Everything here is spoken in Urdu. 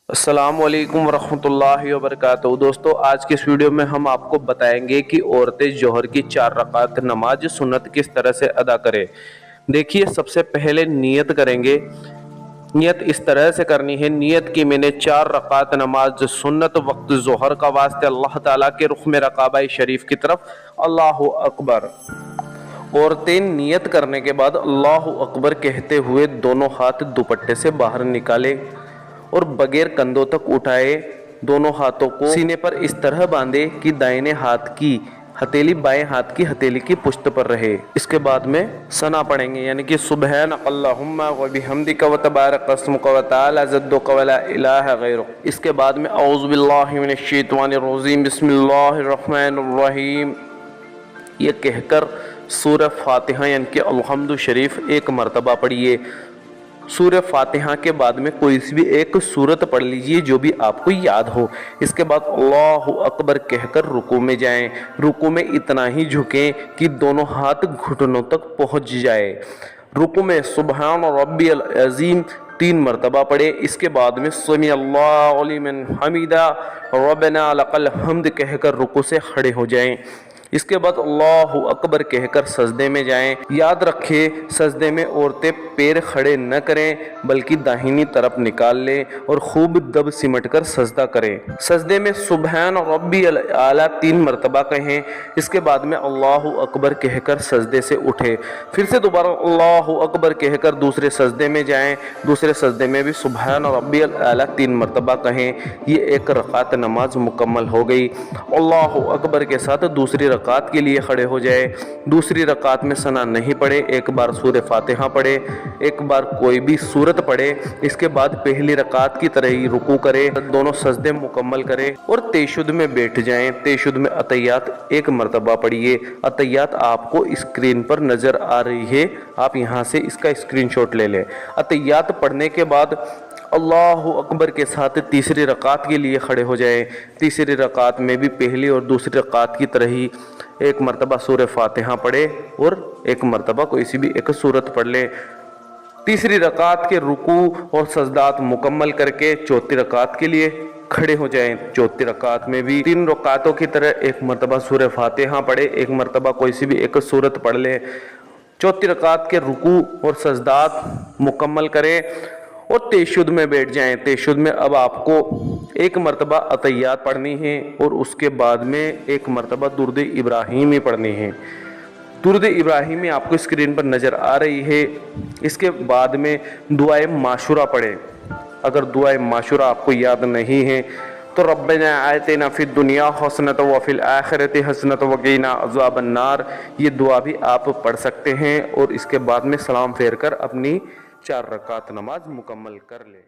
السلام علیکم ورحمۃ اللہ وبرکاتہ۔ دوستو، آج کے اس ویڈیو میں ہم آپ کو بتائیں گے کہ عورتیں ظہر کی 4 رکعت نماز سنت کس طرح سے ادا کریں۔ دیکھیے، سب سے پہلے نیت کریں گے۔ نیت اس طرح سے کرنی ہے، نیت کی میں نے 4 رکعت نماز سنت وقت ظہر کا واسطے اللہ تعالیٰ کے رخ میں کعبہ شریف کی طرف اللہ اکبر۔ عورتیں نیت کرنے کے بعد اللہ اکبر کہتے ہوئے دونوں ہاتھ دوپٹے سے باہر نکالے اور بغیر کندھوں تک اٹھائے دونوں ہاتھوں کو سینے پر اس طرح باندھے کہ دائیں ہاتھ کی ہتھیلی بائیں ہاتھ کی ہتھیلی کی پشت پر رہے۔ اس کے بعد میں ثنا پڑھیں گے، یعنی کہ سبحانک اللہم و بحمدک و تبارک اسمک و تعالی جدک و لا الہ غیرک۔ اس کے بعد میں اعوذ باللہ من الشیطان الرجیم بسم اللہ الرحمن الرحیم یہ کہہ کر سورہ فاتحہ یعنی کہ الحمد شریف ایک مرتبہ پڑھیے۔ سورہ فاتحہ کے بعد میں کوئی سی بھی ایک سورت پڑھ لیجئے جو بھی آپ کو یاد ہو۔ اس کے بعد اللہ اکبر کہہ کر رکوع میں جائیں۔ رکوع میں اتنا ہی جھکیں کہ دونوں ہاتھ گھٹنوں تک پہنچ جائے۔ رکوع میں سبحان ربی العظیم 3 مرتبہ پڑھے۔ اس کے بعد میں سمیع اللہ لمن حمیدہ ربنا لک الحمد کہہ کر رکوع سے کھڑے ہو جائیں۔ اس کے بعد اللہ اکبر کہہ کر سجدے میں جائیں۔ یاد رکھیں، سجدے میں عورتیں پیر کھڑے نہ کریں بلکہ داہنی طرف نکال لیں اور خوب دب سمٹ کر سجدہ کریں۔ سجدے میں سبحان ربی الاعلیٰ 3 مرتبہ کہیں۔ اس کے بعد میں اللہ اکبر کہہ کر سجدے سے اٹھے۔ پھر سے دوبارہ اللہ اکبر کہہ کر دوسرے سجدے میں جائیں۔ دوسرے سجدے میں بھی سبحان ربی الاعلیٰ 3 مرتبہ کہیں۔ یہ ایک رکعت نماز مکمل ہو گئی۔ اللہ اکبر کے ساتھ دوسری رکعت کے لیے کھڑے ہو جائے۔ دوسری رکعت میں ثنا نہیں پڑھے، ایک بار سورہ فاتحہ پڑھے، ایک بار کوئی بھی سورت پڑھے۔ اس کے بعد پہلی رکعت کی طرح ہی رکوع کرے، دونوں سجدے مکمل کرے اور تشہد میں بیٹھ جائیں۔ تشہد میں اتحیات 1 مرتبہ پڑھیے۔ اتحیات آپ کو اسکرین پر نظر آ رہی ہے، آپ یہاں سے اس کا اسکرین شاٹ لے لیں۔ اتحیات پڑھنے کے بعد اللہ اکبر کے ساتھ تیسری رکعت کے لیے کھڑے ہو جائیں۔ تیسری رکعت میں بھی پہلی اور دوسری رکعت کی طرح ہی 1 مرتبہ سورہ فاتحہ پڑھے اور 1 مرتبہ کوئی سی بھی ایک سورت پڑھ لیں۔ تیسری رکعت کے رکوع اور سجدات مکمل کر کے چوتھی رکعت کے لیے کھڑے ہو جائیں۔ چوتھی رکعت میں بھی 3 رکعتوں کی طرح 1 مرتبہ سورہ فاتحہ پڑھے، 1 مرتبہ کوئی سی بھی ایک سورت پڑھ لیں۔ چوتھی رکعت کے رکوع اور سجدات مکمل کریں اور تشہد میں بیٹھ جائیں۔ تشہد میں اب آپ کو 1 مرتبہ اتحیات پڑھنی ہے اور اس کے بعد میں 1 مرتبہ درود ابراہیمی پڑھنی ہے۔ درود ابراہیمی آپ کو اسکرین پر نظر آ رہی ہے۔ اس کے بعد میں دعائے معشورہ پڑھیں۔ اگر دعائے معشورہ آپ کو یاد نہیں ہے تو ربنا آتنا فی الدنیا حسنۃ وفی الآخرۃ حسنۃ وقنا عذاب النار یہ دعا بھی آپ پڑھ سکتے ہیں اور اس کے بعد میں سلام پھیر کر اپنی 4 رکعت نماز مکمل کر لیں۔